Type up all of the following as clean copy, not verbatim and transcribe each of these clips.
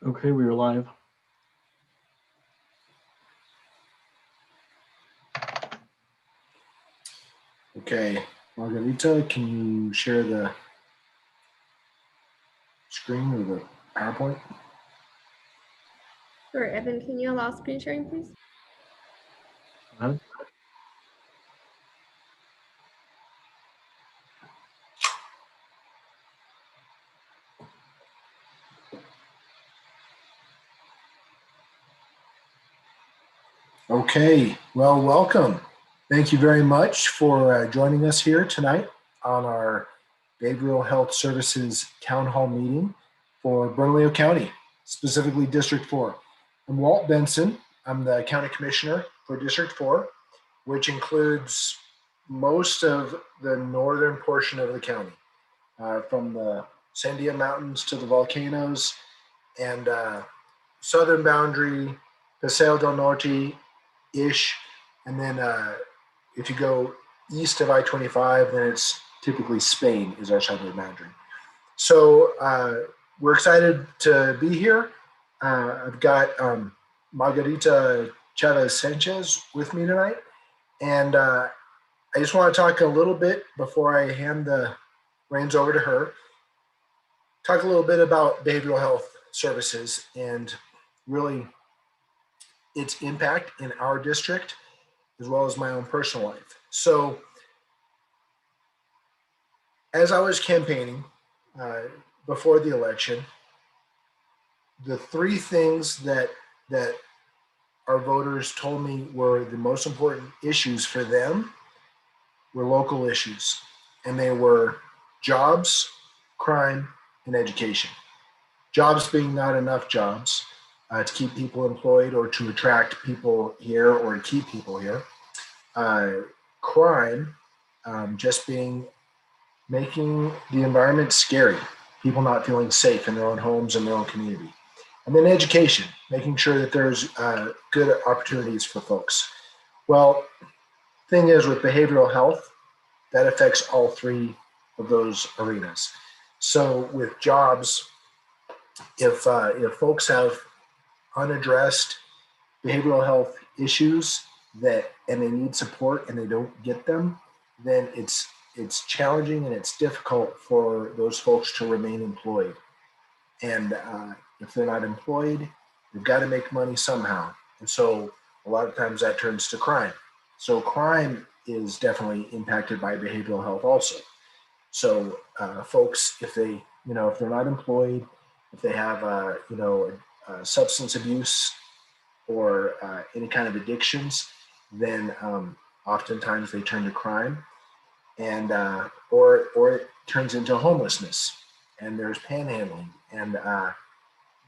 Okay, we are live. Okay, Margarita, can you share the screen or the PowerPoint? Sure, Evan, can you allow screen sharing, please? Okay, well, welcome. Thank you very much for joining us here tonight on our Behavioral Health Services Town Hall meeting for Bernalillo County, specifically District 4. I'm Walt Benson. I'm the County Commissioner for District 4, which includes most of the northern portion of the county, from the Sandia Mountains to the volcanoes and southern boundary, Pasel del Norte-ish, and then if you go east of I-25, then it's typically Spain is our southern boundary. So we're excited to be here. I've got Margarita Chavez Sanchez with me tonight, and I just want to talk a little bit before I hand the reins over to her. Talk a little bit about behavioral health services and really its impact in our district, as well as my own personal life. So, as I was campaigning before the election, the three things that our voters told me were the most important issues for them were local issues, and they were jobs, crime, and education. Jobs being not enough jobs to keep people employed or to attract people here or to keep people here. Crime just being making the environment scary, people not feeling safe in their own homes and their own community. And then education, making sure that there's good opportunities for folks. Well, thing is with behavioral health, that affects all three of those arenas. So with jobs, if folks have unaddressed behavioral health issues and they need support and they don't get them, then it's challenging and it's difficult for those folks to remain employed. And if they're not employed, they've got to make money somehow. And so a lot of times that turns to crime. So crime is definitely impacted by behavioral health also. So folks, if they're not employed, if they have substance abuse or any kind of addictions, then oftentimes they turn to crime, and or it turns into homelessness, and there's panhandling, and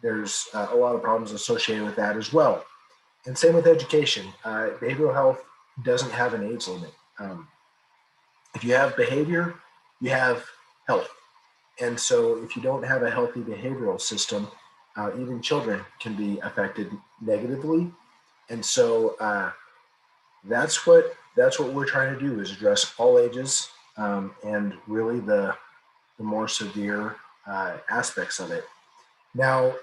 there's a lot of problems associated with that as well. And same with education. Behavioral health doesn't have an age limit. If you have behavior, you have health. And so if you don't have a healthy behavioral system, even children can be affected negatively. And so that's what we're trying to do, is address all ages and really the more severe aspects of it. Now,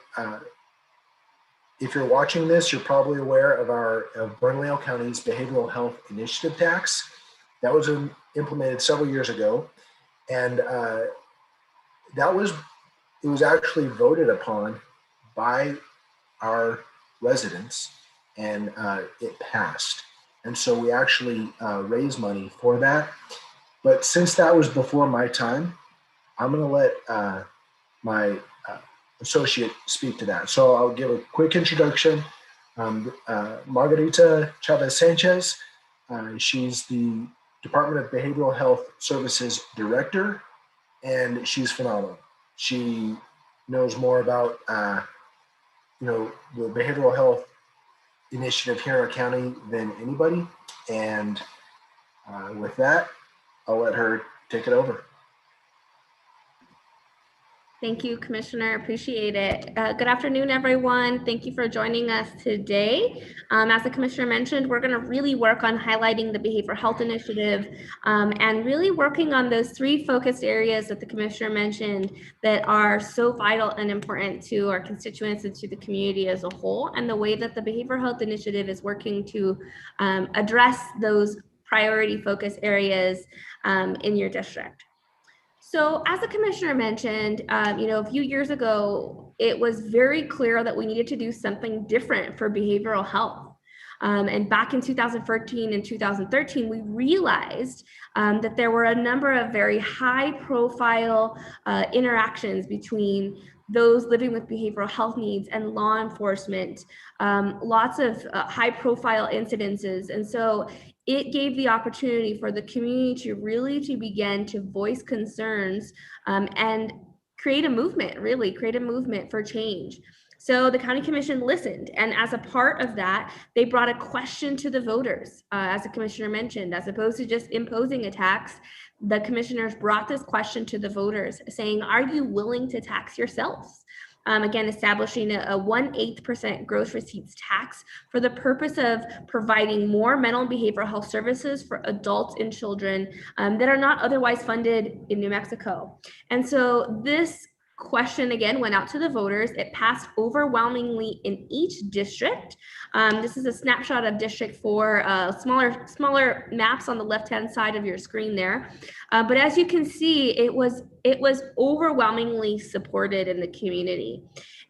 if you're watching this, you're probably aware of Bernalillo County's Behavioral Health Initiative Tax. That was implemented several years ago, and it was actually voted upon by our residents, and it passed. And so we actually raised money for that. But since that was before my time, I'm going to let my associate speak to that. So I'll give a quick introduction. Margarita Chavez Sanchez, she's the Department of Behavioral Health Services Director, and she's phenomenal. She knows more about the behavioral health initiative here in our county than anybody. And with that, I'll let her take it over. Thank you, Commissioner. Appreciate it. Good afternoon, everyone. Thank you for joining us today. As the Commissioner mentioned, we're going to really work on highlighting the Behavioral Health Initiative and really working on those 3 focused areas that the Commissioner mentioned that are so vital and important to our constituents and to the community as a whole, and the way that the Behavioral Health Initiative is working to address those priority focus areas in your district. So as the commissioner mentioned, a few years ago, it was very clear that we needed to do something different for behavioral health. And back in 2014 and 2013, we realized that there were a number of very high profile interactions between those living with behavioral health needs and law enforcement, lots of high profile incidences. And so it gave the opportunity for the community to begin to voice concerns and create a movement for change. So the county commission listened, and as a part of that, they brought a question to the voters. As the commissioner mentioned, as opposed to just imposing a tax, the commissioners brought this question to the voters saying, are you willing to tax yourselves? Again, establishing a 1/8% gross receipts tax for the purpose of providing more mental and behavioral health services for adults and children that are not otherwise funded in New Mexico. And so this question again went out to the voters. It passed overwhelmingly in each district. This is a snapshot of District 4, smaller maps on the left-hand side of your screen there. But as you can see, it was overwhelmingly supported in the community.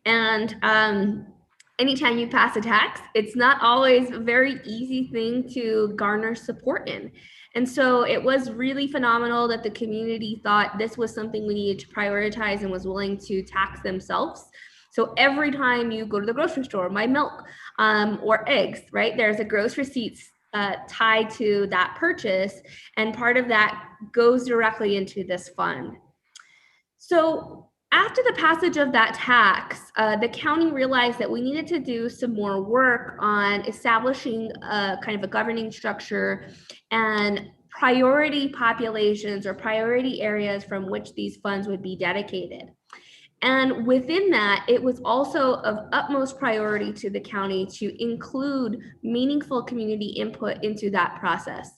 And anytime you pass a tax, it's not always a very easy thing to garner support in. And so it was really phenomenal that the community thought this was something we needed to prioritize and was willing to tax themselves. So every time you go to the grocery store, buy milk or eggs, right, there's a gross receipts tied to that purchase, and part of that goes directly into this fund. So after the passage of that tax, the county realized that we needed to do some more work on establishing a kind of a governing structure and priority populations or priority areas from which these funds would be dedicated. And within that, it was also of utmost priority to the county to include meaningful community input into that process.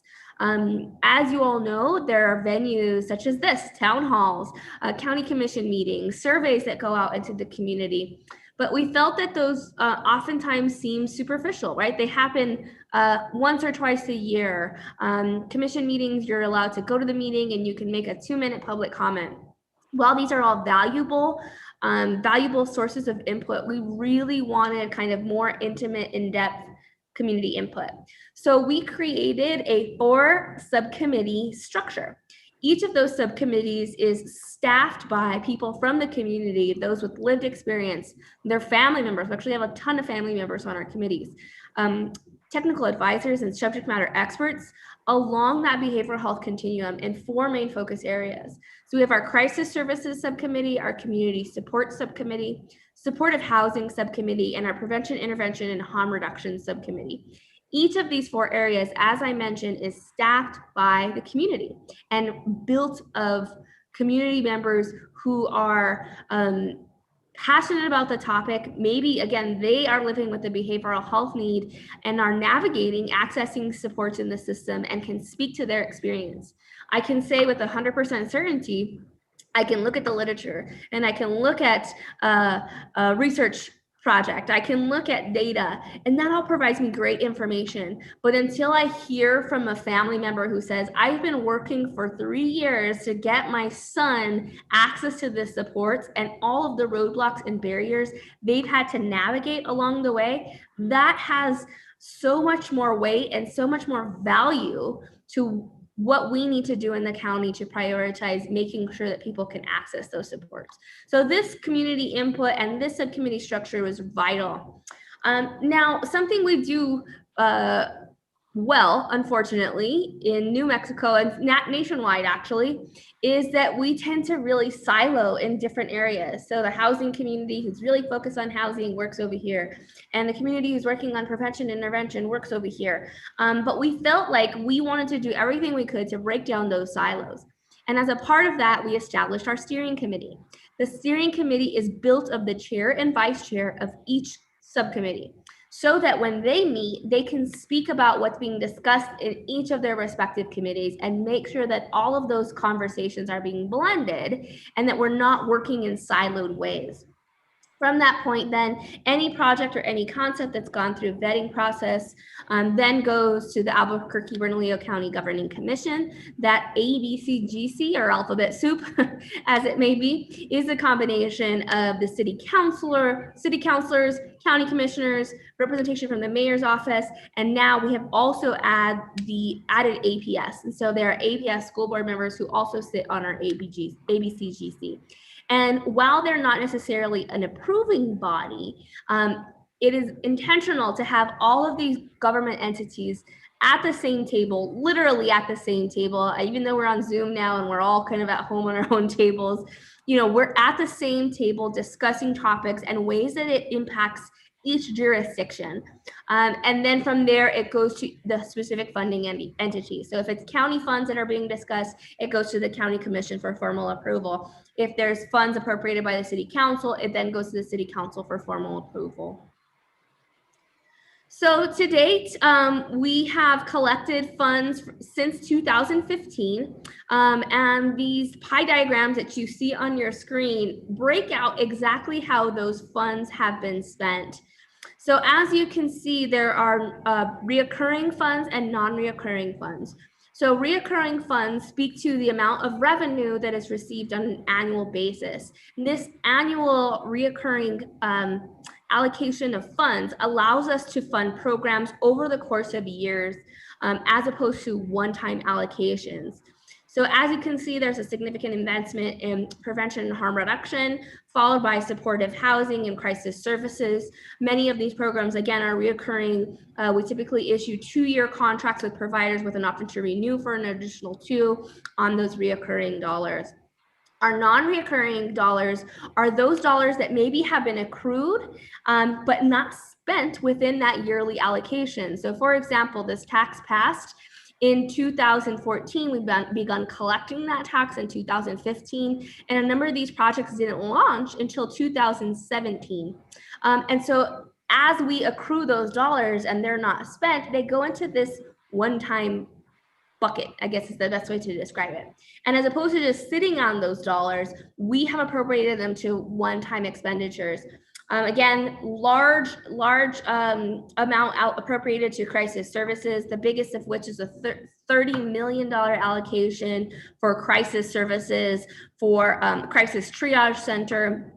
As you all know, there are venues such as this, town halls, county commission meetings, surveys that go out into the community. But we felt that those oftentimes seem superficial, right? They happen once or twice a year. Commission meetings, you're allowed to go to the meeting and you can make a 2-minute public comment. While these are all valuable sources of input, we really wanted kind of more intimate, in-depth community input. So we created a 4 subcommittee structure. Each of those subcommittees is staffed by people from the community, those with lived experience, their family members. We actually have a ton of family members on our committees, technical advisors and subject matter experts along that behavioral health continuum in 4 main focus areas. So we have our crisis services subcommittee, our community support subcommittee, supportive housing subcommittee, and our prevention, intervention, and harm reduction subcommittee. Each of these 4 areas, as I mentioned, is staffed by the community and built of community members who are passionate about the topic. Maybe, again, they are living with a behavioral health need and are navigating accessing supports in the system and can speak to their experience. I can say with 100% certainty, I can look at the literature and I can look at research project, I can look at data, and that all provides me great information. But until I hear from a family member who says, I've been working for 3 years to get my son access to this supports and all of the roadblocks and barriers they've had to navigate along the way, that has so much more weight and so much more value to what we need to do in the county to prioritize making sure that people can access those supports. So this community input and this subcommittee structure was vital. Now, something we do well, unfortunately, in New Mexico and nationwide actually, is that we tend to really silo in different areas. So the housing community who's really focused on housing works over here, and the community who's working on prevention and intervention works over here. But we felt like we wanted to do everything we could to break down those silos. And as a part of that, we established our steering committee. The steering committee is built of the chair and vice chair of each subcommittee, so that when they meet, they can speak about what's being discussed in each of their respective committees and make sure that all of those conversations are being blended and that we're not working in siloed ways. From that point, then, any project or any concept that's gone through vetting process then goes to the Albuquerque Bernalillo County Governing Commission. That ABCGC, or alphabet soup, as it may be, is a combination of the city councilors, county commissioners, representation from the mayor's office, and now we have also added APS. And so there are APS school board members who also sit on our ABCGC. And while they're not necessarily an approving body, it is intentional to have all of these government entities at the same table, literally at the same table. Even though we're on Zoom now and we're all kind of at home on our own tables, we're at the same table discussing topics and ways that it impacts each jurisdiction. And then from there, it goes to the specific funding entity. So if it's county funds that are being discussed, it goes to the county commission for formal approval. If there's funds appropriated by the city council, it then goes to the city council for formal approval. So to date, we have collected funds since 2015, and these pie diagrams that you see on your screen break out exactly how those funds have been spent. So as you can see, there are reoccurring funds and non-reoccurring funds. So reoccurring funds speak to the amount of revenue that is received on an annual basis. And this annual reoccurring allocation of funds allows us to fund programs over the course of years, as opposed to one-time allocations. So as you can see, there's a significant investment in prevention and harm reduction, followed by supportive housing and crisis services. Many of these programs, again, are reoccurring. We typically issue 2-year contracts with providers with an option to renew for an additional 2 on those reoccurring dollars. Our non-reoccurring dollars are those dollars that maybe have been accrued, but not spent within that yearly allocation. So for example, this tax passed in 2014, we've begun collecting that tax in 2015, and a number of these projects didn't launch until 2017. And so as we accrue those dollars and they're not spent, they go into this one-time bucket, I guess is the best way to describe it. And as opposed to just sitting on those dollars, we have appropriated them to one-time expenditures. Again, large amount appropriated to crisis services, the biggest of which is a $30 million allocation for crisis services for crisis triage center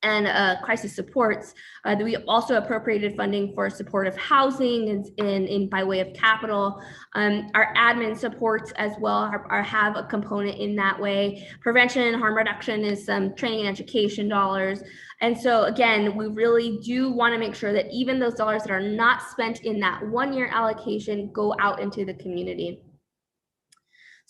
and crisis supports. We also appropriated funding for supportive housing in by way of capital. Our admin supports as well have a component in that way. Prevention and harm reduction is some training and education dollars. And so again, we really do want to make sure that even those dollars that are not spent in that 1-year allocation go out into the community.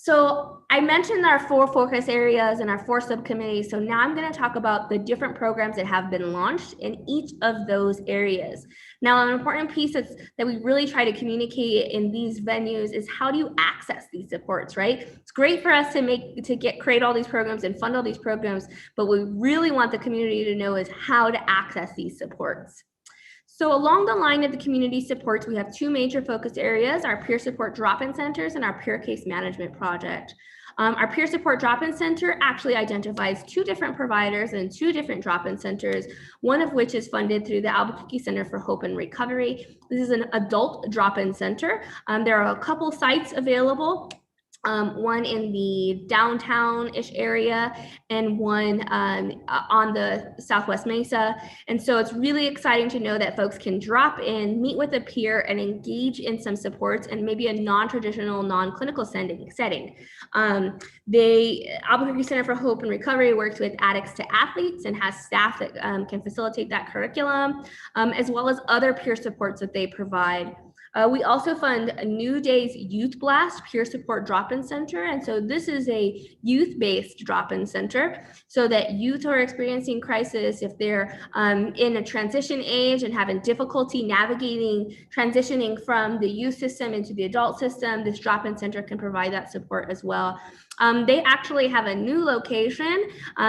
So I mentioned our 4 focus areas and our 4 subcommittees. So now I'm going to talk about the different programs that have been launched in each of those areas. Now, an important piece that we really try to communicate in these venues is how do you access these supports, right? It's great for us to create all these programs and fund all these programs, but what we really want the community to know is how to access these supports. So along the line of the community supports, we have 2 major focus areas, our peer support drop-in centers and our peer case management project. Our peer support drop-in center actually identifies 2 different providers and 2 different drop-in centers, one of which is funded through the Albuquerque Center for Hope and Recovery. This is an adult drop-in center. There are a couple sites available. One in the downtown-ish area and one on the Southwest Mesa. And so it's really exciting to know that folks can drop in, meet with a peer, and engage in some supports and maybe a non-traditional, non-clinical setting. The Albuquerque Center for Hope and Recovery works with addicts to athletes and has staff that can facilitate that curriculum, as well as other peer supports that they provide. We also fund a New Day's Youth Blast Peer Support Drop-In Center. And so this is a youth-based drop-in center so that youth who are experiencing crisis, if they're in a transition age and having difficulty navigating transitioning from the youth system into the adult system, this drop-in center can provide that support as well. They actually have a new location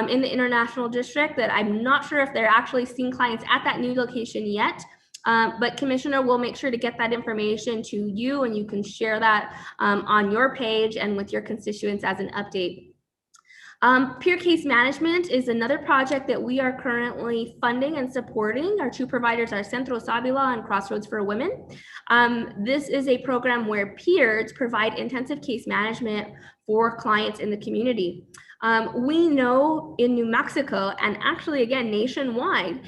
in the International District that I'm not sure if they're actually seeing clients at that new location yet. But Commissioner will make sure to get that information to you, and you can share that on your page and with your constituents as an update. Peer case management is another project that we are currently funding and supporting. Our two providers are Centro Sabila and Crossroads for Women. This is a program where peers provide intensive case management for clients in the community. We know in New Mexico, and actually again nationwide,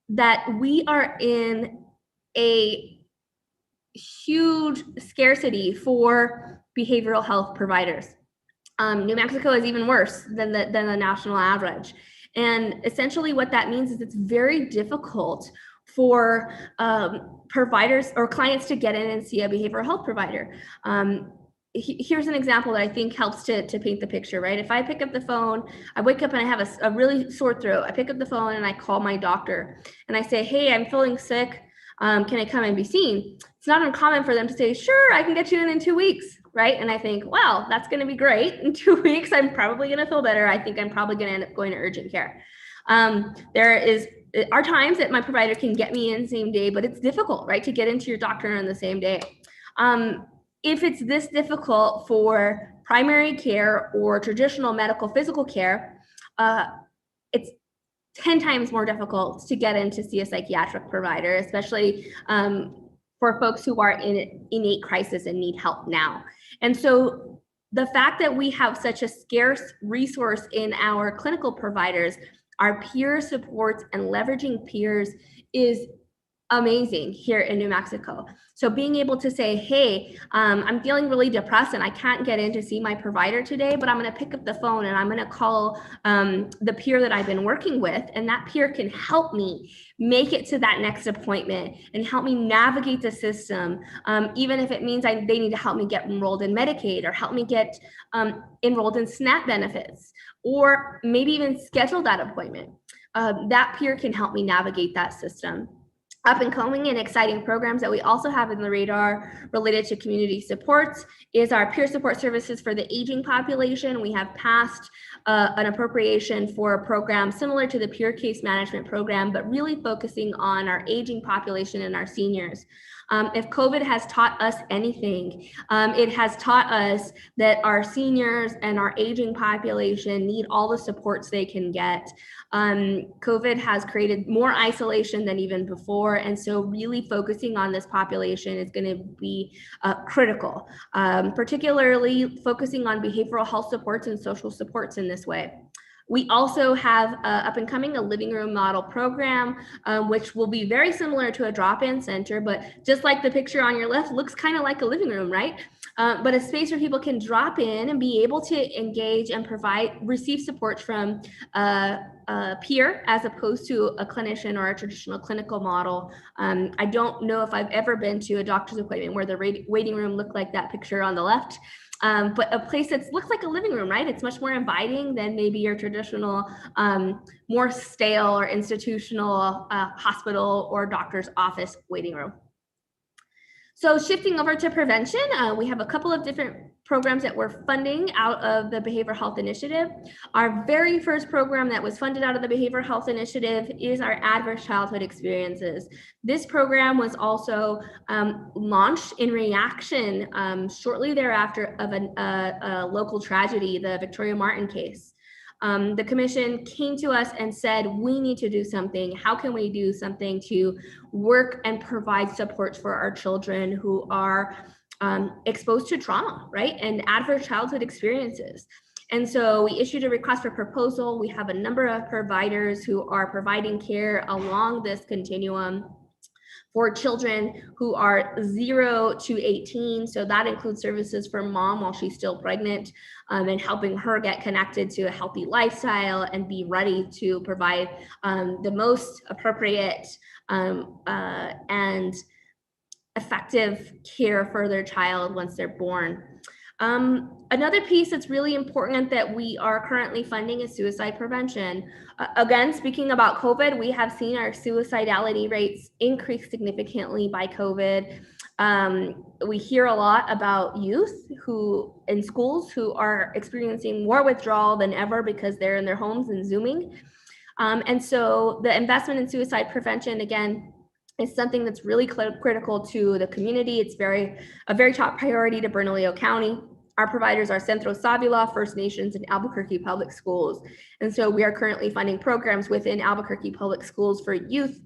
that we are in a huge scarcity for behavioral health providers. New Mexico is even worse than the national average. And essentially what that means is it's very difficult for providers or clients to get in and see a behavioral health provider. Here's an example that I think helps to paint the picture, right? If I pick up the phone, I wake up and I have a really sore throat. I pick up the phone and I call my doctor and I say, hey, I'm feeling sick. Can I come and be seen? It's not uncommon for them to say, sure, I can get you in 2 weeks, right? And I think, wow, that's going to be great. In 2 weeks, I'm probably going to feel better. I think I'm probably going to end up going to urgent care. There are times that my provider can get me in same day, but it's difficult, right, to get into your doctor on the same day. If it's this difficult for primary care or traditional medical physical care, it's 10 times more difficult to get in to see a psychiatric provider, especially for folks who are in innate crisis and need help now. And so the fact that we have such a scarce resource in our clinical providers, our peer supports and leveraging peers is amazing here in New Mexico. So being able to say, hey, I'm feeling really depressed and I can't get in to see my provider today, but I'm going to pick up the phone and I'm going to call the peer that I've been working with, and that peer can help me make it to that next appointment and help me navigate the system, even if it means they need to help me get enrolled in Medicaid or help me get enrolled in SNAP benefits, or maybe even schedule that appointment. That peer can help me navigate that system. Up and coming and exciting programs that we also have in the radar related to community supports is our peer support services for the aging population. We have passed an appropriation for a program similar to the peer case management program, but really focusing on our aging population and our seniors. If COVID has taught us anything, it has taught us that our seniors and our aging population need all the supports they can get. COVID has created more isolation than even before. And so really focusing on this population is going to be critical, particularly focusing on behavioral health supports and social supports in this way. We also have up and coming a living room model program, which will be very similar to a drop-in center, but just like the picture on your left, looks kind of like a living room, right? But a space where people can drop in and be able to engage and receive support from a peer as opposed to a clinician or a traditional clinical model. I don't know if I've ever been to a doctor's appointment where the waiting room looked like that picture on the left. But a place that looks like a living room, right? It's much more inviting than maybe your traditional, more stale or institutional hospital or doctor's office waiting room. So shifting over to prevention, we have a couple of different programs that we're funding out of the Behavioral Health Initiative. Our very first program that was funded out of the Behavioral Health Initiative is our Adverse Childhood Experiences. This program was also launched in reaction shortly thereafter of a local tragedy, the Victoria Martin case. The commission came to us and said, we need to do something. How can we do something to work and provide support for our children who are exposed to trauma, right? And adverse childhood experiences. And so we issued a request for proposal. We have a number of providers who are providing care along this continuum for children who are 0 to 18. So that includes services for mom while she's still pregnant, and helping her get connected to a healthy lifestyle and be ready to provide the most appropriate and effective care for their child once they're born. Another piece that's really important that we are currently funding is suicide prevention. Again, speaking about COVID, we have seen our suicidality rates increase significantly by COVID. We hear a lot about youth who in schools who are experiencing more withdrawal than ever because they're in their homes and Zooming. And so the investment in suicide prevention, again, is something that's really critical to the community. It's a very top priority to Bernalillo County. Our providers are Centro Savila, First Nations, and Albuquerque Public Schools. And so we are currently funding programs within Albuquerque Public Schools for youth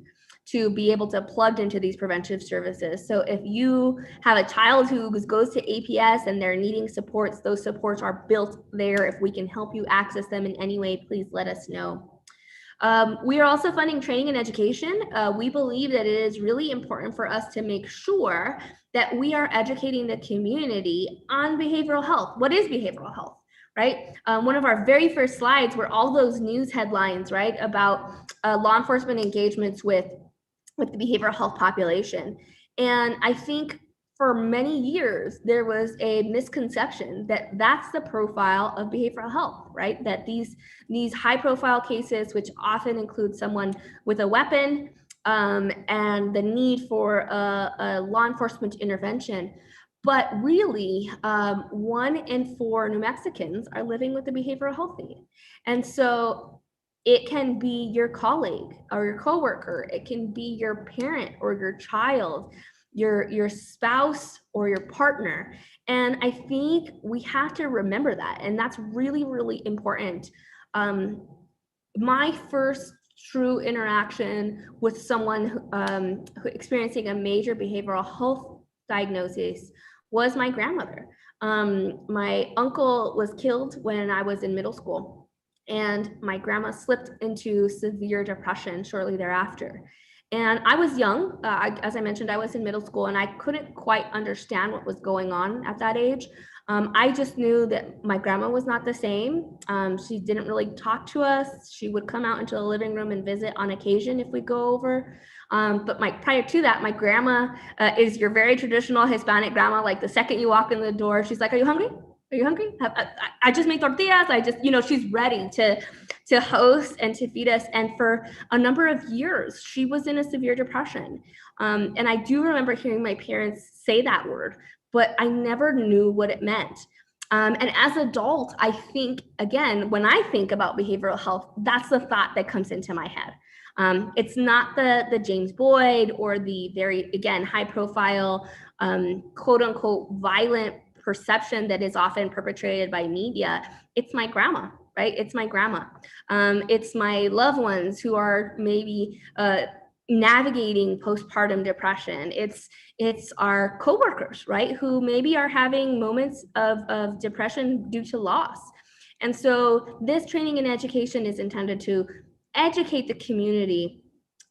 to be able to plug into these preventive services. So if you have a child who goes to APS and they're needing supports, those supports are built there. If we can help you access them in any way, please let us know. We are also funding training and education. We believe that it is really important for us to make sure that we are educating the community on behavioral health. What is behavioral health, right? One of our very first slides were all those news headlines, right, about law enforcement engagements with the behavioral health population. And I think for many years, there was a misconception that that's the profile of behavioral health, right? That these high profile cases, which often include someone with a weapon and the need for a law enforcement intervention. But really, 1 in 4 New Mexicans are living with a behavioral health need. And so it can be your colleague or your coworker, it can be your parent or your child, your spouse or your partner. And I think we have to remember that. And that's really, really important. My first true interaction with someone who experiencing a major behavioral health diagnosis was my grandmother. My uncle was killed when I was in middle school, and my grandma slipped into severe depression shortly thereafter. And I was young. As I mentioned, I was in middle school and I couldn't quite understand what was going on at that age. I just knew that my grandma was not the same. She didn't really talk to us. She would come out into the living room and visit on occasion if we go over. But prior to that, my grandma is your very traditional Hispanic grandma. Like the second you walk in the door, she's like, "Are you hungry? Are you hungry? I just made tortillas." She's ready to host and to feed us. And for a number of years, she was in a severe depression. And I do remember hearing my parents say that word, but I never knew what it meant. And as an adult, I think, again, when I think about behavioral health, that's the thought that comes into my head. It's not the James Boyd or the very, again, high profile, quote unquote, violent perception that is often perpetrated by media. It's my grandma, right? It's my grandma. It's my loved ones who are maybe navigating postpartum depression. It's our coworkers, right? Who maybe are having moments of depression due to loss. And so this training and education is intended to educate the community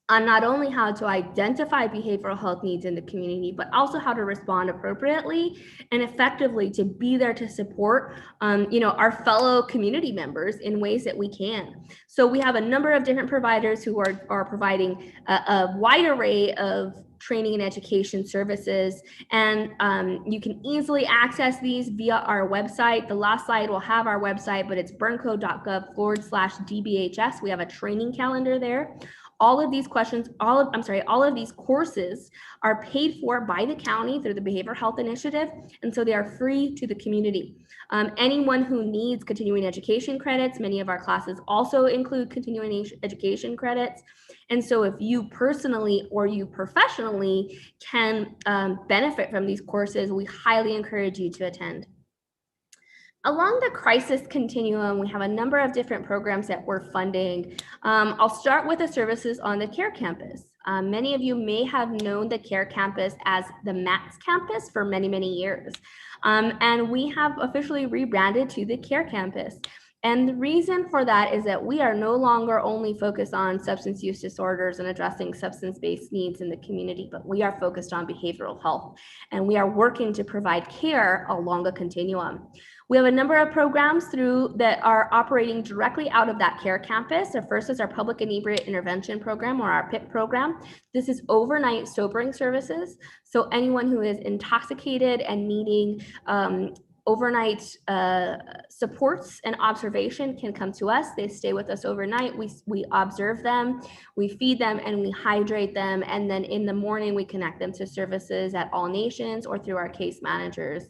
on not only how to identify behavioral health needs in the community, but also how to respond appropriately and effectively to be there to support, our fellow community members in ways that we can. So we have a number of different providers who are providing a wide array of training and education services. And you can easily access these via our website. The last slide will have our website, but it's bernco.gov/DBHS. We have a training calendar there. All of these all of these courses are paid for by the county through the Behavioral Health Initiative, and so they are free to the community. Anyone who needs continuing education credits, many of our classes also include continuing education credits. And so if you personally or you professionally can benefit from these courses, we highly encourage you to attend. Along the crisis continuum, we have a number of different programs that we're funding. I'll start with the services on the CARE campus. Many of you may have known the CARE campus as the MATS campus for many, many years. And we have officially rebranded to the CARE campus. And the reason for that is that we are no longer only focused on substance use disorders and addressing substance-based needs in the community, but we are focused on behavioral health, and we are working to provide care along a continuum. We have a number of programs that are operating directly out of that care campus. The first is our Public Inebriate Intervention Program, or our PIP program. This is overnight sobering services. So anyone who is intoxicated and needing overnight supports and observation can come to us. They stay with us overnight. We observe them, we feed them, and we hydrate them. And then in the morning, we connect them to services at All Nations or through our case managers.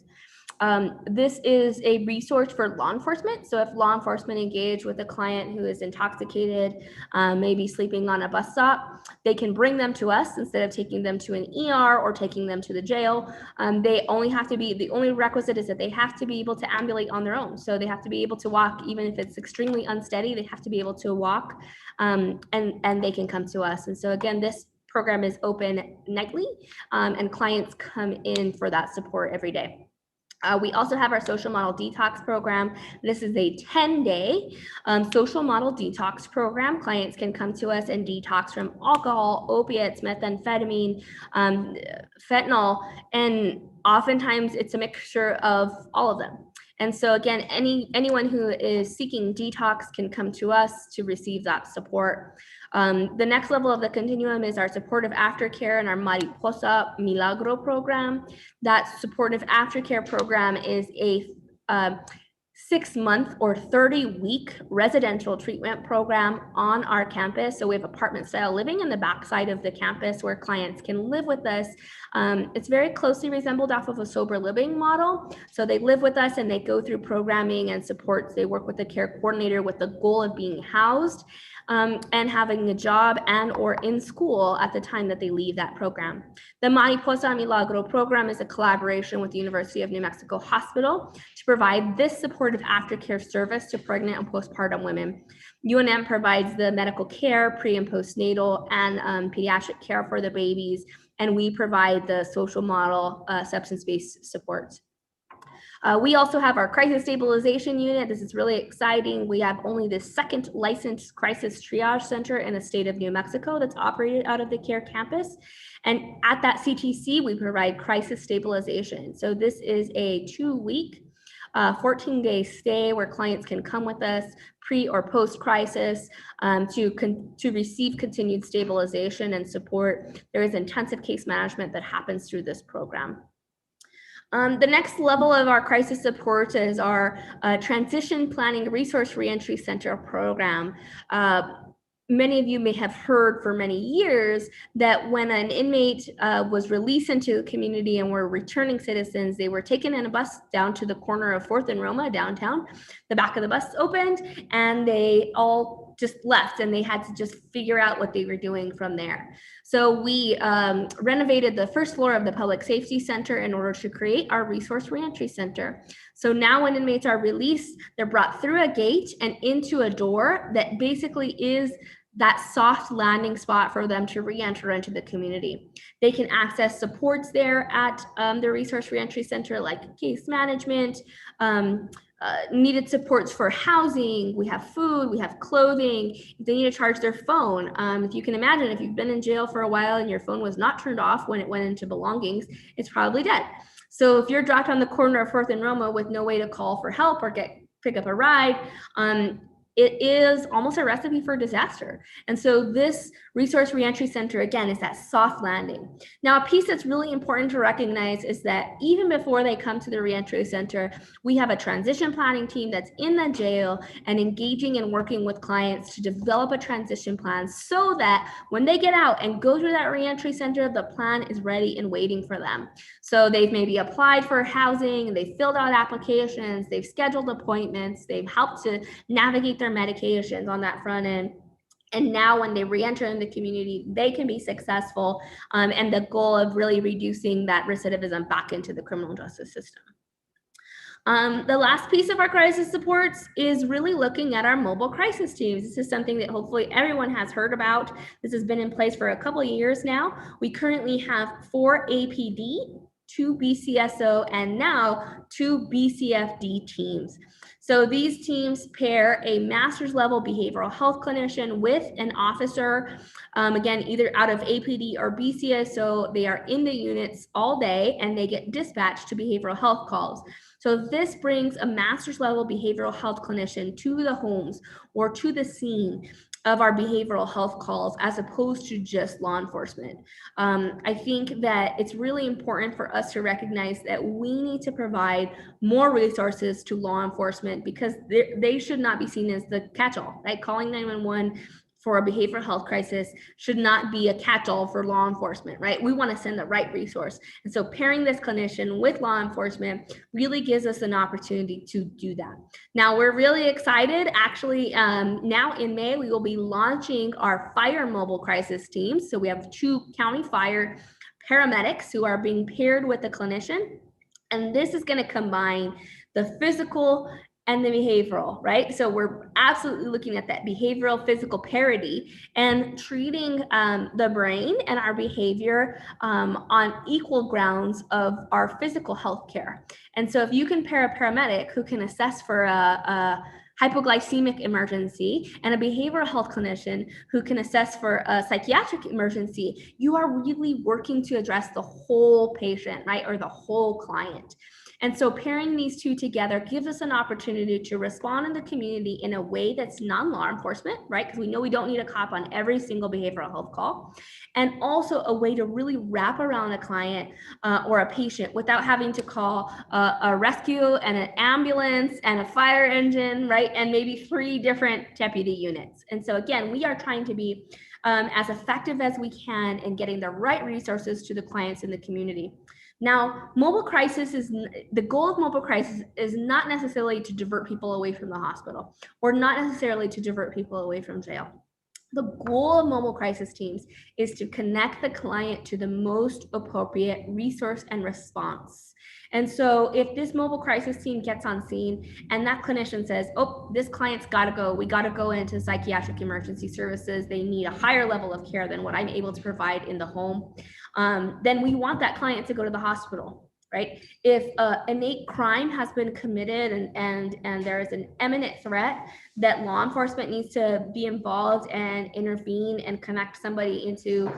This is a resource for law enforcement. So if law enforcement engage with a client who is intoxicated, maybe sleeping on a bus stop, they can bring them to us instead of taking them to an ER or taking them to the jail. The only requisite is that they have to be able to ambulate on their own. So they have to be able to walk, even if it's extremely unsteady, they have to be able to walk, and they can come to us. And so again, this program is open nightly, and clients come in for that support every day. We also have our social model detox program. This is a 10-day social model detox program. Clients can come to us and detox from alcohol, opiates, methamphetamine, fentanyl, and oftentimes it's a mixture of all of them. And so again, anyone who is seeking detox can come to us to receive that support. The next level of the continuum is our supportive aftercare and our Mariposa Milagro program. That supportive aftercare program is a 6-month or 30-week residential treatment program on our campus. So we have apartment style living in the backside of the campus where clients can live with us. It's very closely resembled off of a sober living model. So they live with us and they go through programming and supports. They work with the care coordinator with the goal of being housed and having a job and or in school at the time that they leave that program. The Mariposa Milagro program is a collaboration with the University of New Mexico Hospital to provide this supportive aftercare service to pregnant and postpartum women. UNM provides the medical care, pre and postnatal, and pediatric care for the babies, and we provide the social model substance-based supports. We also have our crisis stabilization unit. This is really exciting. We have only the second licensed crisis triage center in the state of New Mexico that's operated out of the CARE campus. And at that CTC, we provide crisis stabilization. So this is a 2-week, 14-day stay where clients can come with us pre or post crisis to receive continued stabilization and support. There is intensive case management that happens through this program. The next level of our crisis support is our Transition Planning Resource Reentry Center program. Many of you may have heard for many years that when an inmate was released into the community and were returning citizens, they were taken in a bus down to the corner of 4th and Roma downtown. The back of the bus opened and they all just left and they had to just figure out what they were doing from there. So we renovated the first floor of the Public Safety Center in order to create our Resource Reentry Center. So now when inmates are released, they're brought through a gate and into a door that basically is that soft landing spot for them to re-enter into the community. They can access supports there at the Resource Reentry Center, like case management, needed supports for housing. We have food, we have clothing. If they need to charge their phone, if you can imagine, if you've been in jail for a while and your phone was not turned off when it went into belongings, it's probably dead. So if you're dropped on the corner of 4th and Roma with no way to call for help or pick up a ride, it is almost a recipe for disaster. And so this Resource Reentry Center, again, is that soft landing. Now, a piece that's really important to recognize is that even before they come to the Reentry Center, we have a transition planning team that's in the jail and engaging and working with clients to develop a transition plan so that when they get out and go through that Reentry Center, the plan is ready and waiting for them. So they've maybe applied for housing, they've filled out applications, they've scheduled appointments, they've helped to navigate their medications on that front end. And now when they re-enter in the community, they can be successful, and the goal of really reducing that recidivism back into the criminal justice system. The last piece of our crisis supports is really looking at our mobile crisis teams. This is something that hopefully everyone has heard about. This has been in place for a couple of years now. We currently have 4 APD, 2 BCSO, and now 2 BCFD teams. So these teams pair a master's level behavioral health clinician with an officer, again, either out of APD or BCS. So they are in the units all day and they get dispatched to behavioral health calls. So this brings a master's level behavioral health clinician to the homes or to the scene of our behavioral health calls, as opposed to just law enforcement. I think that it's really important for us to recognize that we need to provide more resources to law enforcement, because they should not be seen as the catch-all, right? Calling 911 for a behavioral health crisis should not be a catch-all for law enforcement, right? We want to send the right resource. And so pairing this clinician with law enforcement really gives us an opportunity to do that. Now, we're really excited. Actually, now in May, we will be launching our fire mobile crisis teams. So we have 2 county fire paramedics who are being paired with a clinician. And this is going to combine the physical and the behavioral, right? So we're absolutely looking at that behavioral physical parity and treating the brain and our behavior on equal grounds of our physical health care. And so if you can pair a paramedic who can assess for a hypoglycemic emergency and a behavioral health clinician who can assess for a psychiatric emergency, you are really working to address the whole patient, right? Or the whole client. And so pairing these 2 together gives us an opportunity to respond in the community in a way that's non-law enforcement, right? Because we know we don't need a cop on every single behavioral health call. And also a way to really wrap around a client or a patient without having to call a rescue and an ambulance and a fire engine, right? And maybe 3 different deputy units. And so again, we are trying to be as effective as we can in getting the right resources to the clients in the community. Now, mobile crisis is, the goal of mobile crisis is not necessarily to divert people away from the hospital, or not necessarily to divert people away from jail. The goal of mobile crisis teams is to connect the client to the most appropriate resource and response. And so if this mobile crisis team gets on scene and that clinician says, oh, this client's got to go, we got to go into psychiatric emergency services, they need a higher level of care than what I'm able to provide in the home, then we want that client to go to the hospital, right? If innate crime has been committed and there is an imminent threat that law enforcement needs to be involved and intervene and connect somebody into,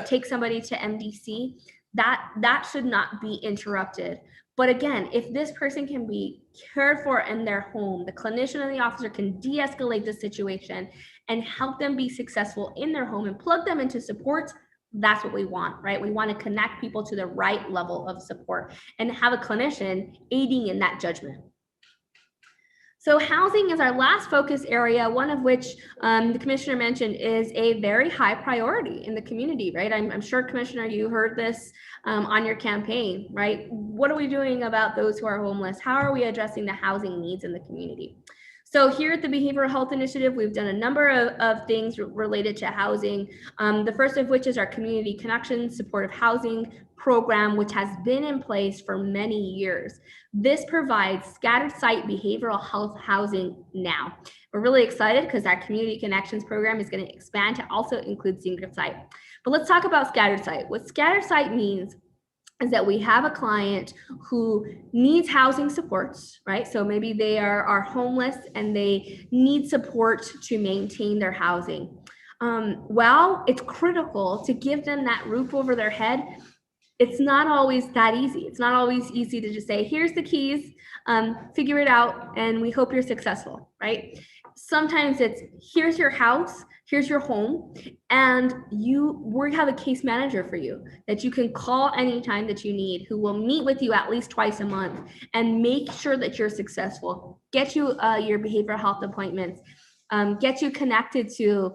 take somebody to MDC, that should not be interrupted. But again, if this person can be cared for in their home, the clinician and the officer can de-escalate the situation and help them be successful in their home and plug them into supports. That's what we want, right? We want to connect people to the right level of support and have a clinician aiding in that judgment. So housing is our last focus area, one of which the commissioner mentioned is a very high priority in the community, right? I'm sure, Commissioner, you heard this on your campaign, right? What are we doing about those who are homeless? How are we addressing the housing needs in the community? So here at the Behavioral Health Initiative, we've done a number of things related to housing. The first of which is our Community Connections Supportive Housing program, which has been in place for many years. This provides scattered site behavioral health housing now. We're really excited because our Community Connections program is going to expand to also include single site. But let's talk about scattered site. What scattered site means is that we have a client who needs housing supports, right? So maybe they are homeless and they need support to maintain their housing. Well, it's critical to give them that roof over their head. It's not always that easy. It's not always easy to just say, here's the keys, figure it out, and we hope you're successful, right? Sometimes it's, here's your house, here's your home, and we have a case manager for you that you can call anytime that you need, who will meet with you at least twice a month and make sure that you're successful, get you your behavioral health appointments, get you connected to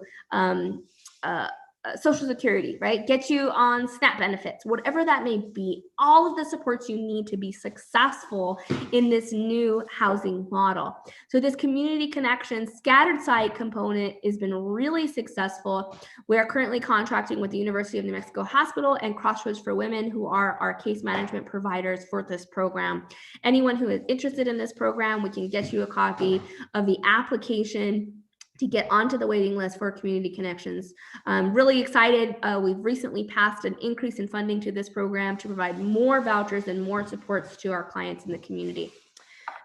Social Security, right? Get you on SNAP benefits, whatever that may be, all of the supports you need to be successful in this new housing model. So this community connection scattered site component has been really successful. We are currently contracting with the University of New Mexico Hospital and Crossroads for Women, who are our case management providers for this program. Anyone who is interested in this program, we can get you a copy of the application to get onto the waiting list for Community Connections. Really excited. We've recently passed an increase in funding to this program to provide more vouchers and more supports to our clients in the community.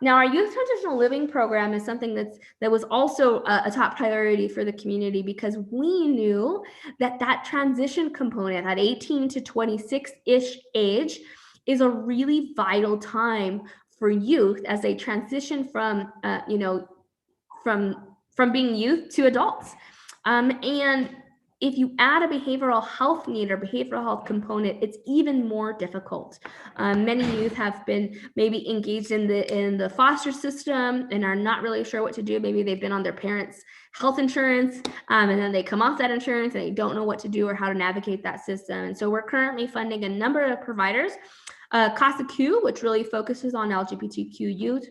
Now, our youth transitional living program is something that was also a top priority for the community, because we knew that transition component at 18 to 26-ish age is a really vital time for youth as they transition from from being youth to adults. And if you add a behavioral health need or behavioral health component, it's even more difficult. Many youth have been maybe engaged in the foster system and are not really sure what to do. Maybe they've been on their parents' health insurance, and then they come off that insurance and they don't know what to do or how to navigate that system. And so we're currently funding a number of providers. Casa Q, which really focuses on LGBTQ youth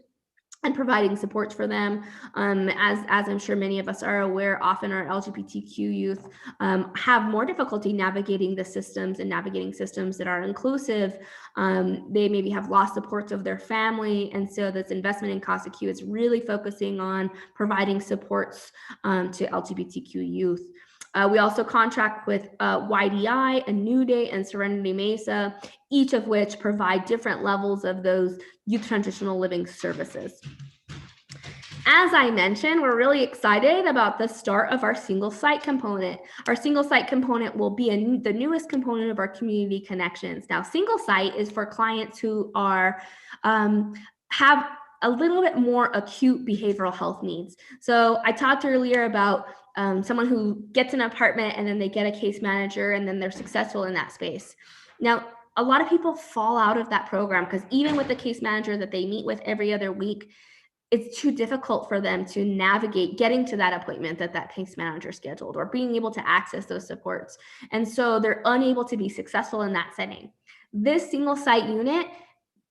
and providing supports for them. As I'm sure many of us are aware, often our LGBTQ youth have more difficulty navigating the systems and navigating systems that are inclusive. They maybe have lost supports of their family. And so this investment in Casa Q is really focusing on providing supports to LGBTQ youth. We also contract with YDI, A New Day, and Serenity Mesa, each of which provide different levels of those youth transitional living services. As I mentioned, we're really excited about the start of our single site component. Our single site component will be the newest component of our community connections. Now, single site is for clients who are have a little bit more acute behavioral health needs. So I talked earlier about someone who gets an apartment and then they get a case manager and then they're successful in that space. Now, a lot of people fall out of that program because even with the case manager that they meet with every other week, it's too difficult for them to navigate getting to that appointment that case manager scheduled or being able to access those supports. And so they're unable to be successful in that setting. This single site unit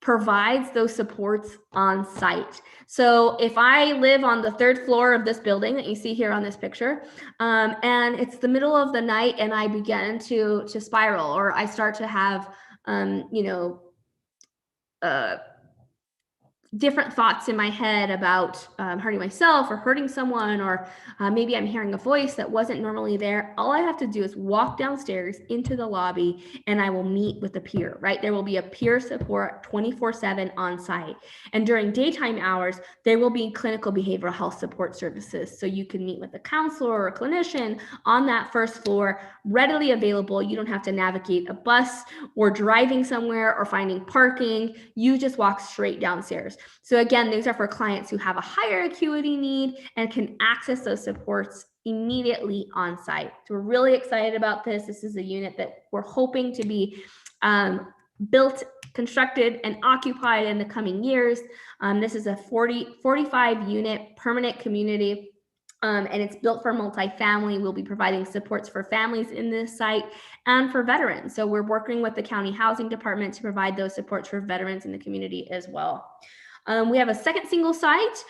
provides those supports on site. So if I live on the 3rd floor of this building that you see here on this picture, and it's the middle of the night and I begin to spiral, or I start to have, different thoughts in my head about hurting myself or hurting someone, or maybe I'm hearing a voice that wasn't normally there, all I have to do is walk downstairs into the lobby and I will meet with a peer, right? There will be a peer support 24/7 on site. And during daytime hours, there will be clinical behavioral health support services. So you can meet with a counselor or a clinician on that 1st floor, readily available. You don't have to navigate a bus or driving somewhere or finding parking. You just walk straight downstairs. So again, these are for clients who have a higher acuity need and can access those supports immediately on site. So we're really excited about this. This is a unit that we're hoping to be built, constructed, and occupied in the coming years. This is a 45 unit permanent community. And it's built for multifamily. We'll be providing supports for families in this site and for veterans. So we're working with the county housing department to provide those supports for veterans in the community as well. We have a second single site,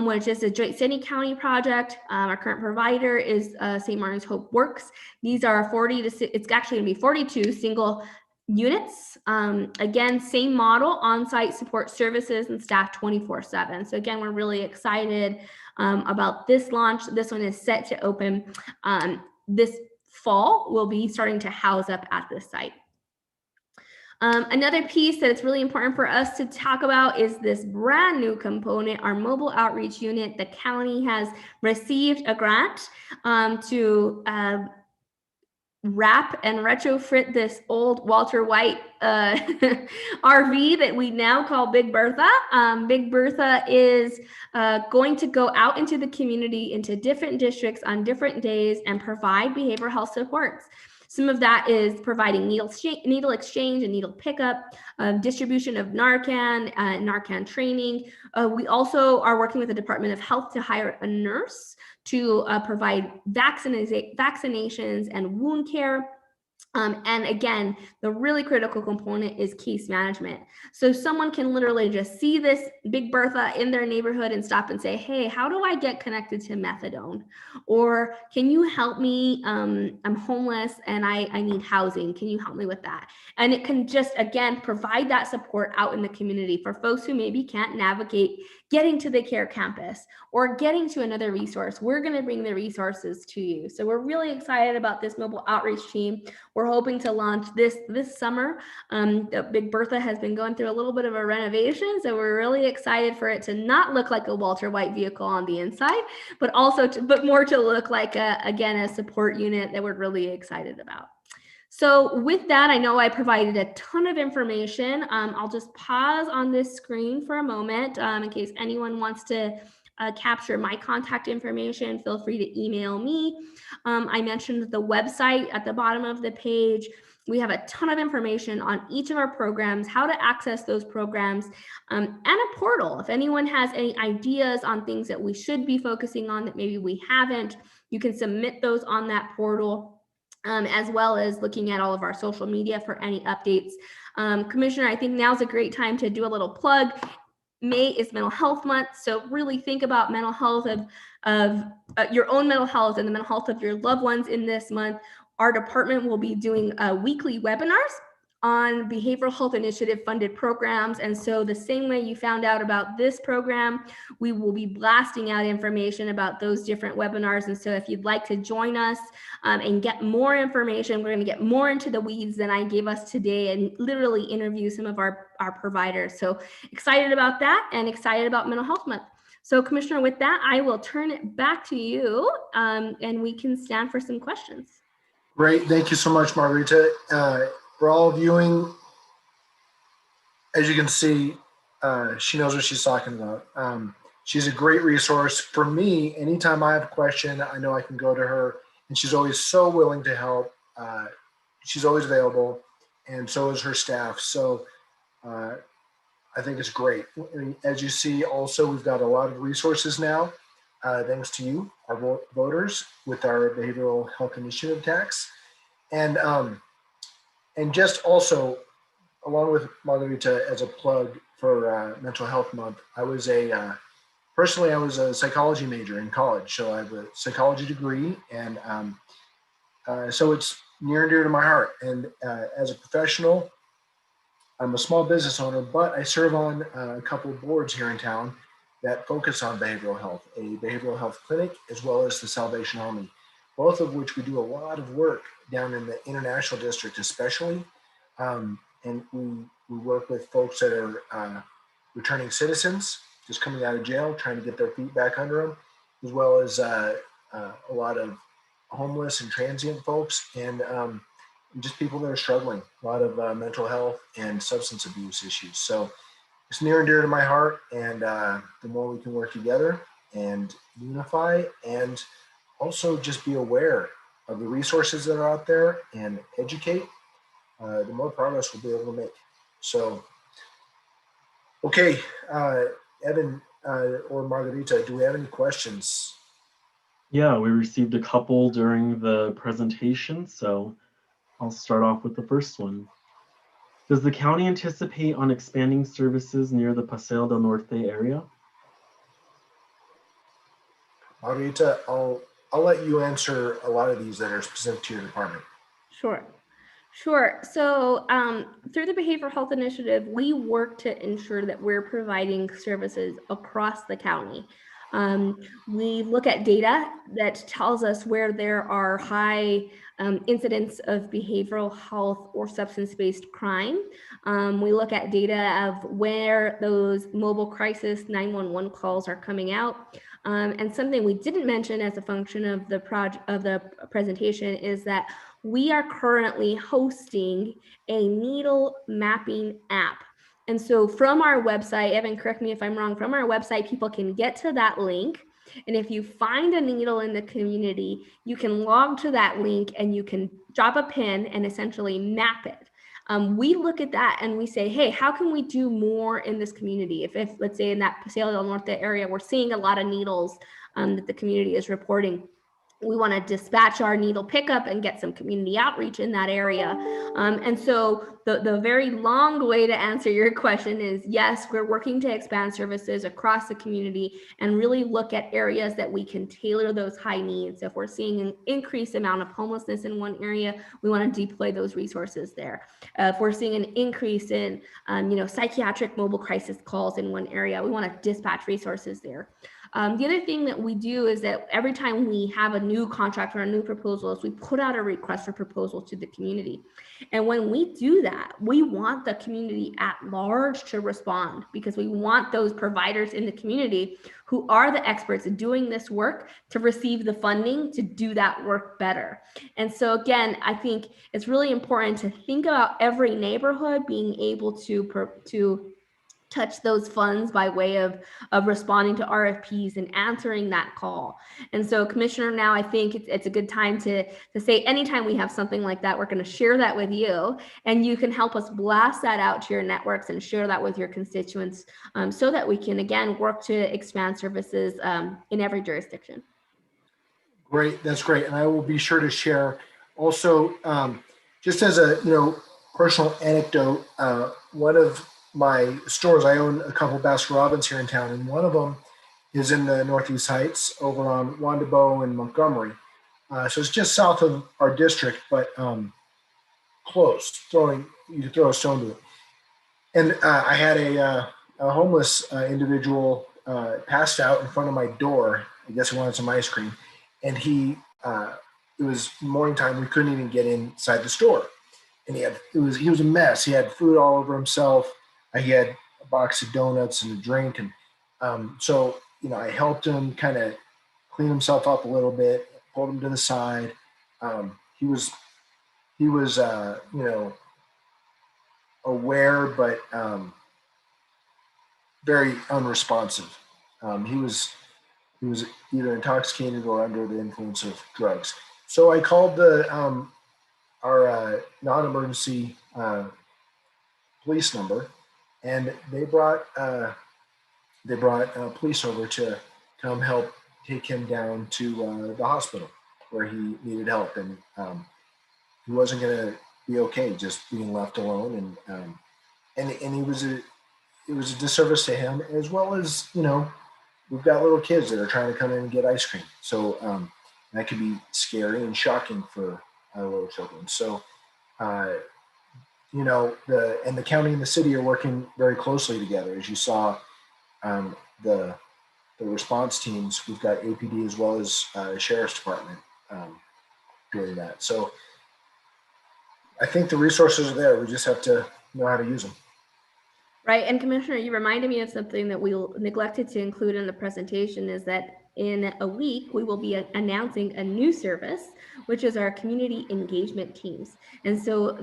which is a joint city county project. Our current provider is St. Martin's Hope Works. These are it's actually going to be 42 single units. Again, same model, on-site support services and staff 24/7. So again, we're really excited about this launch. This one is set to open this fall. We'll be starting to house up at this site. Another piece that it's really important for us to talk about is this brand new component, our mobile outreach unit. The county has received a grant to wrap and retrofit this old Walter White RV that we now call Big Bertha. Big Bertha is going to go out into the community, into different districts on different days and provide behavioral health supports. Some of that is providing needle exchange and needle pickup, distribution of Narcan, Narcan training. We also are working with the Department of Health to hire a nurse to provide vaccinations and wound care. And again, the really critical component is case management. So someone can literally just see this Big Bertha in their neighborhood and stop and say, hey, how do I get connected to methadone? Or can you help me? I'm homeless and I need housing. Can you help me with that? And it can just, again, provide that support out in the community for folks who maybe can't navigate getting to the care campus or getting to another resource. We're going to bring the resources to you. So we're really excited about this mobile outreach team. We're hoping to launch this summer. Big Bertha has been going through a little bit of a renovation, so we're really excited for it to not look like a Walter White vehicle on the inside, but more to look like again a support unit that we're really excited about. So with that, I know I provided a ton of information. I'll just pause on this screen for a moment in case anyone wants to capture my contact information. Feel free to email me. I mentioned the website at the bottom of the page. We have a ton of information on each of our programs, how to access those programs, and a portal. If anyone has any ideas on things that we should be focusing on that maybe we haven't, you can submit those on that portal. As well as looking at all of our social media for any updates. Commissioner, I think now's a great time to do a little plug. May is Mental Health Month, so really think about mental health of your own mental health and the mental health of your loved ones in this month. Our department will be doing weekly webinars on behavioral health initiative funded programs. And so the same way you found out about this program, we will be blasting out information about those different webinars. And so if you'd like to join us and get more information, we're going to get more into the weeds than I gave us today and literally interview some of our providers. So excited about that and excited about Mental Health Month. So Commissioner, with that, I will turn it back to you and we can stand for some questions. Great. Thank you so much, Margarita. For all viewing, as you can see, she knows what she's talking about. She's a great resource for me. Anytime I have a question, I know I can go to her, and she's always so willing to help. She's always available, and so is her staff. So I think it's great. As you see, also, we've got a lot of resources now, thanks to you, our voters, with our Behavioral Health Initiative tax. And just also, along with Margarita, as a plug for Mental Health Month, personally, I was a psychology major in college. So I have a psychology degree, and so it's near and dear to my heart. And as a professional, I'm a small business owner, but I serve on a couple of boards here in town that focus on behavioral health, a behavioral health clinic, as well as the Salvation Army, both of which we do a lot of work down in the International District especially. And we work with folks that are returning citizens, just coming out of jail, trying to get their feet back under them, as well as a lot of homeless and transient folks, and just people that are struggling, a lot of mental health and substance abuse issues. So it's near and dear to my heart, and the more we can work together and unify, and also just be aware of the resources that are out there and educate, the more progress we'll be able to make. So, okay, Evan or Margarita, do we have any questions? Yeah, we received a couple during the presentation, so I'll start off with the first one. Does the county anticipate on expanding services near the Pasel del Norte area? Margarita, I'll let you answer a lot of these that are specific to your department. Sure. So through the Behavioral Health Initiative, we work to ensure that we're providing services across the county. We look at data that tells us where there are high incidents of behavioral health or substance-based crime. We look at data of where those mobile crisis 911 calls are coming out. And something we didn't mention as a function of the presentation is that we are currently hosting a needle mapping app. And so from our website, Evan, correct me if I'm wrong, from our website, people can get to that link. And if you find a needle in the community, you can log to that link and you can drop a pin and essentially map it. We look at that and we say, hey, how can we do more in this community? If let's say in that Paseo del Norte area, we're seeing a lot of needles that the community is reporting. We want to dispatch our needle pickup and get some community outreach in that area. And so the very long way to answer your question is, yes, we're working to expand services across the community and really look at areas that we can tailor those high needs. So if we're seeing an increased amount of homelessness in one area, we want to deploy those resources there. If we're seeing an increase in psychiatric mobile crisis calls in one area, we want to dispatch resources there. The other thing that we do is that every time we have a new contract or a new proposal is we put out a request for proposal to the community. And when we do that, we want the community at large to respond, because we want those providers in the community who are the experts doing this work to receive the funding to do that work better. And so again, I think it's really important to think about every neighborhood being able to touch those funds by way of responding to RFPs and answering that call. And so, Commissioner, now I think it's a good time to say anytime we have something like that, we're going to share that with you, and you can help us blast that out to your networks and share that with your constituents, so that we can, again, work to expand services in every jurisdiction. Great, that's great. And I will be sure to share also, just as a personal anecdote, one of my stores, I own a couple of Baskin Robbins here in town, and one of them is in the Northeast Heights over on Wandabo and Montgomery. So it's just south of our district, but close. You could throw a stone to it. And I had a homeless individual passed out in front of my door. I guess he wanted some ice cream, and it was morning time. We couldn't even get inside the store, and he was a mess. He had food all over himself. He had a box of donuts and a drink, and so I helped him kind of clean himself up a little bit, pulled him to the side. He was aware, but very unresponsive. He was either intoxicated or under the influence of drugs. So I called our non-emergency police number, and they brought police over to come help take him down to the hospital where he needed help, and he wasn't going to be okay just being left alone, and it was a disservice to him, as well as we've got little kids that are trying to come in and get ice cream, so that could be scary and shocking for little children. So the county and the city are working very closely together. As you saw, the response teams, we've got APD as well as Sheriff's Department doing that. So I think the resources are there. We just have to know how to use them. Right. And Commissioner, you reminded me of something that we neglected to include in the presentation, is that in a week, we will be announcing a new service, which is our community engagement teams. And so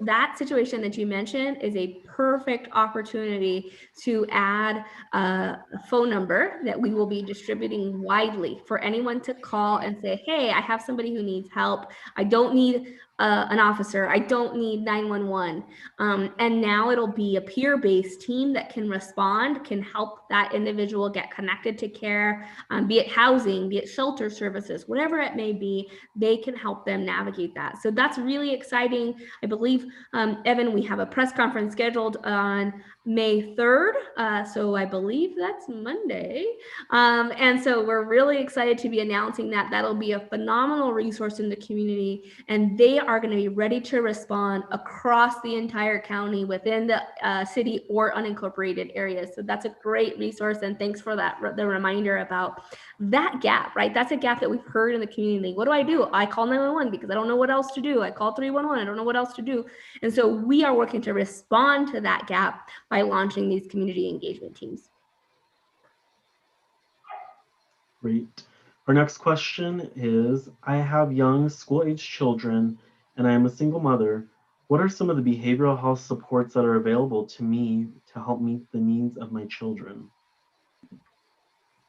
that situation that you mentioned is a perfect opportunity to add a phone number that we will be distributing widely for anyone to call and say, hey, I have somebody who needs help. I don't need an officer. I don't need 911. And now it'll be a peer-based team that can respond, can help that individual get connected to care, be it housing, be it shelter services, whatever it may be, they can help them navigate that. So that's really exciting. I believe, Evan, we have a press conference scheduled on May 3rd. So I believe that's Monday. And so we're really excited to be announcing that. That'll be a phenomenal resource in the community, and they are going to be ready to respond across the entire county within the city or unincorporated areas. So that's a great resource, and thanks for the reminder about that gap, right? That's a gap that we've heard in the community. What do? I call 911 because I don't know what else to do. I call 311. I don't know what else to do. And so we are working to respond to that gap by launching these community engagement teams. Great. Our next question is, I have young school-age children and I am a single mother. What are some of the behavioral health supports that are available to me to help meet the needs of my children?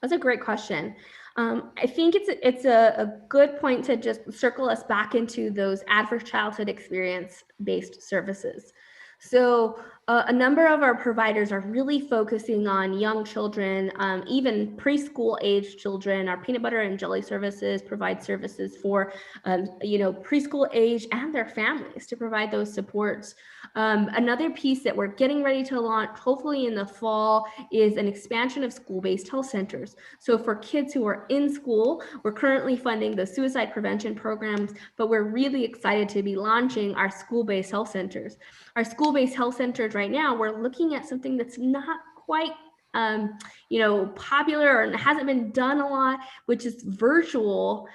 That's a great question. I think it's a good point to just circle us back into those adverse childhood experience-based services. So a number of our providers are really focusing on young children, even preschool age children. Our peanut butter and jelly services provide services for, preschool age and their families to provide those supports. Another piece that we're getting ready to launch, hopefully in the fall, is an expansion of school-based health centers. So for kids who are in school, we're currently funding the suicide prevention programs, but we're really excited to be launching our school-based health centers. Our school-based health centers right now, we're looking at something that's not quite popular and hasn't been done a lot, which is mobile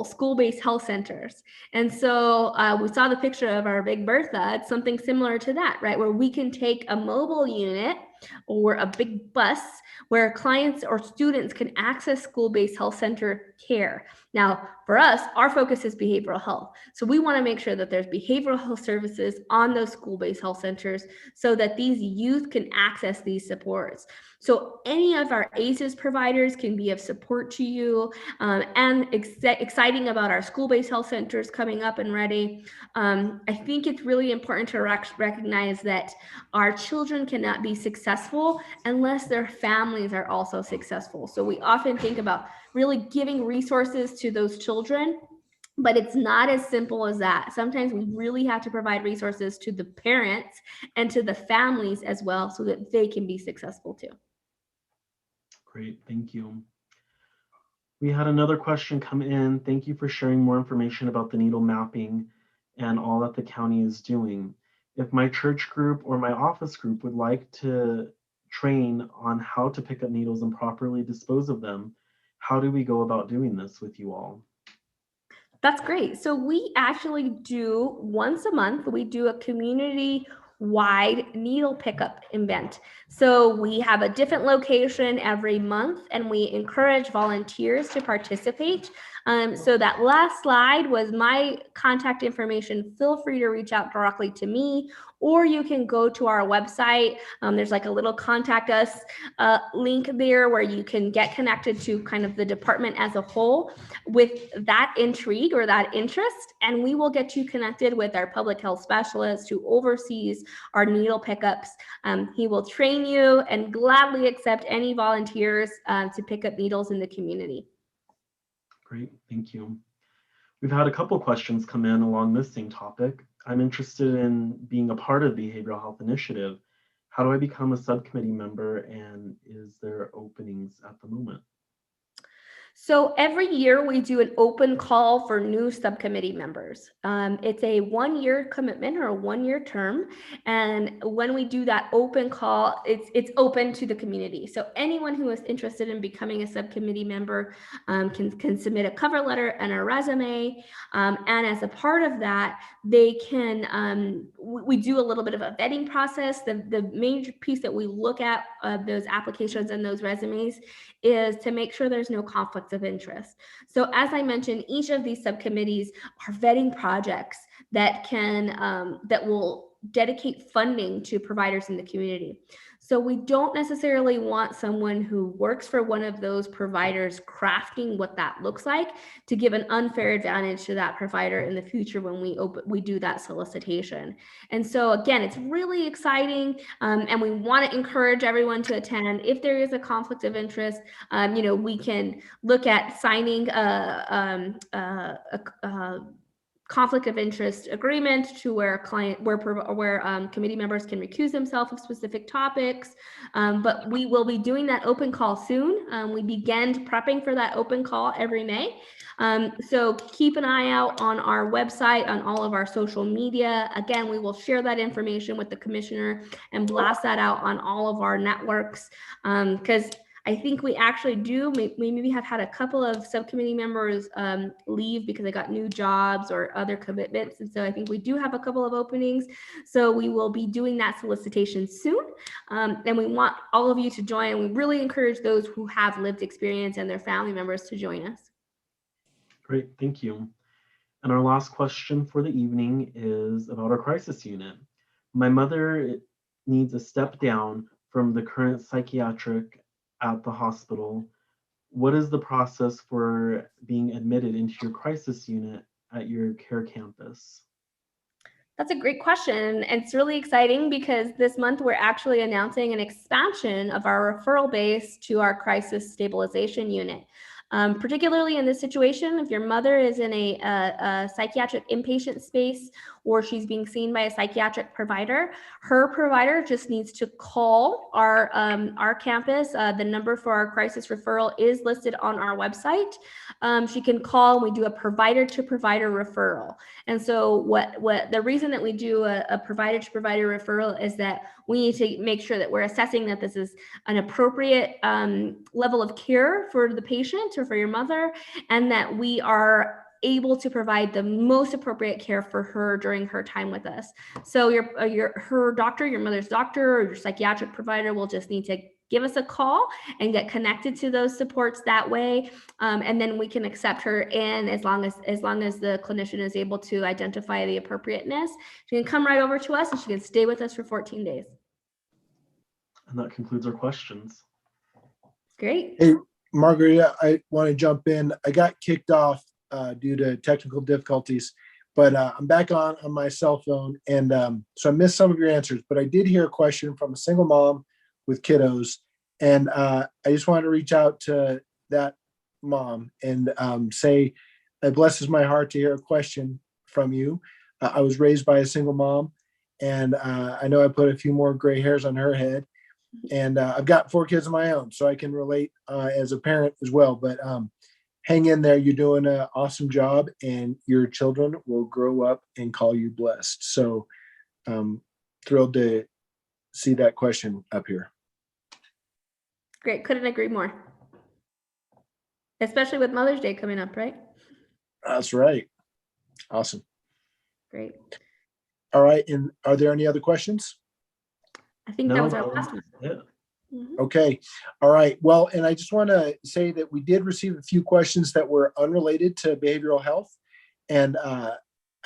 school-based health centers. And so we saw the picture of our Big Bertha. It's something similar to that, right? Where we can take a mobile unit or a big bus where clients or students can access school-based health center care. Now, for us, our focus is behavioral health. So we want to make sure that there's behavioral health services on those school-based health centers so that these youth can access these supports. So any of our ACEs providers can be of support to you. And exciting about our school-based health centers coming up and ready. I think it's really important to recognize that our children cannot be successful unless their families are also successful. So we often think about really giving resources to those children, but it's not as simple as that. Sometimes we really have to provide resources to the parents and to the families as well so that they can be successful too. Great, thank you. We had another question come in. Thank you for sharing more information about the needle mapping and all that the county is doing. If my church group or my office group would like to train on how to pick up needles and properly dispose of them, how do we go about doing this with you all? That's great. So we actually do once a month, we do a community-wide needle pickup event. So we have a different location every month and we encourage volunteers to participate. So that last slide was my contact information. Feel free to reach out directly to me, or you can go to our website. There's like a little contact us link there where you can get connected to kind of the department as a whole with that intrigue or that interest, and we will get you connected with our public health specialist who oversees our needle pickups. He will train you and gladly accept any volunteers to pick up needles in the community. Great, thank you. We've had a couple questions come in along this same topic. I'm interested in being a part of the Behavioral Health Initiative. How do I become a subcommittee member, and is there openings at the moment? So every year we do an open call for new subcommittee members. It's a 1-year commitment or a 1-year term. And when we do that open call, it's open to the community. So anyone who is interested in becoming a subcommittee member can submit a cover letter and a resume. And as a part of that, they can, we do a little bit of a vetting process. The major piece that we look at those applications and those resumes is to make sure there's no conflicts of interest. So as I mentioned, each of these subcommittees are vetting projects that will dedicate funding to providers in the community. So we don't necessarily want someone who works for one of those providers crafting what that looks like to give an unfair advantage to that provider in the future when we do that solicitation. And so again, it's really exciting, and we want to encourage everyone to attend. If there is a conflict of interest, we can look at signing a conflict of interest agreement to where committee members can recuse themselves of specific topics. But we will be doing that open call soon. We began prepping for that open call every May. So keep an eye out on our website, on all of our social media. Again, we will share that information with the commissioner and blast that out on all of our networks, because I think we actually do. We maybe have had a couple of subcommittee members leave because they got new jobs or other commitments. And so I think we do have a couple of openings. So we will be doing that solicitation soon. And we want all of you to join. We really encourage those who have lived experience and their family members to join us. Great, thank you. And our last question for the evening is about our crisis unit. My mother needs a step down from the current psychiatric at the hospital. What is the process for being admitted into your crisis unit at your care campus? That's a great question. And it's really exciting because this month we're actually announcing an expansion of our referral base to our crisis stabilization unit. Particularly in this situation, if your mother is in a psychiatric inpatient space, or she's being seen by a psychiatric provider, her provider just needs to call our campus. The number for our crisis referral is listed on our website. She can call and we do a provider to provider referral. And so what the reason that we do a provider to provider referral is that we need to make sure that we're assessing that this is an appropriate level of care for the patient or for your mother, and that we are able to provide the most appropriate care for her during her time with us. So her doctor, your mother's doctor, or your psychiatric provider will just need to give us a call and get connected to those supports that way. And then we can accept her in as long as the clinician is able to identify the appropriateness. She can come right over to us and she can stay with us for 14 days. And that concludes our questions. Great. Hey, Margarita, I want to jump in. I got kicked off due to technical difficulties, but I'm back on my cell phone. And so I missed some of your answers, but I did hear a question from a single mom with kiddos. And I just wanted to reach out to that mom and say, it blesses my heart to hear a question from you. I was raised by a single mom, and I know I put a few more gray hairs on her head. And I've got 4 kids of my own, so I can relate as a parent as well. But hang in there. You're doing an awesome job, and your children will grow up and call you blessed. So thrilled to see that question up here. Great. Couldn't agree more. Especially with Mother's Day coming up, right? That's right. Awesome. Great. All right. And are there any other questions? I think that was our last one. Yeah. Mhm. Okay. All right. Well, and I just want to say that we did receive a few questions that were unrelated to behavioral health, and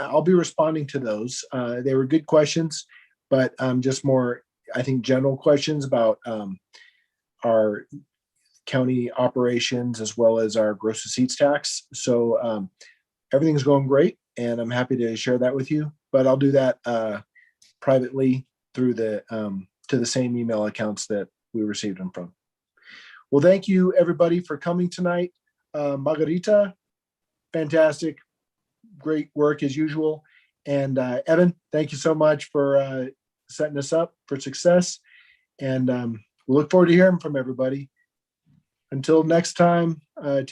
I'll be responding to those. They were good questions, but just more, I think, general questions about our county operations as well as our gross receipts tax. So everything's going great, and I'm happy to share that with you, but I'll do that privately through the to the same email accounts that we received them from. Well, thank you everybody for coming tonight. Margarita, fantastic, great work as usual. And Evan, thank you so much for setting us up for success. And we look forward to hearing from everybody. Until next time, take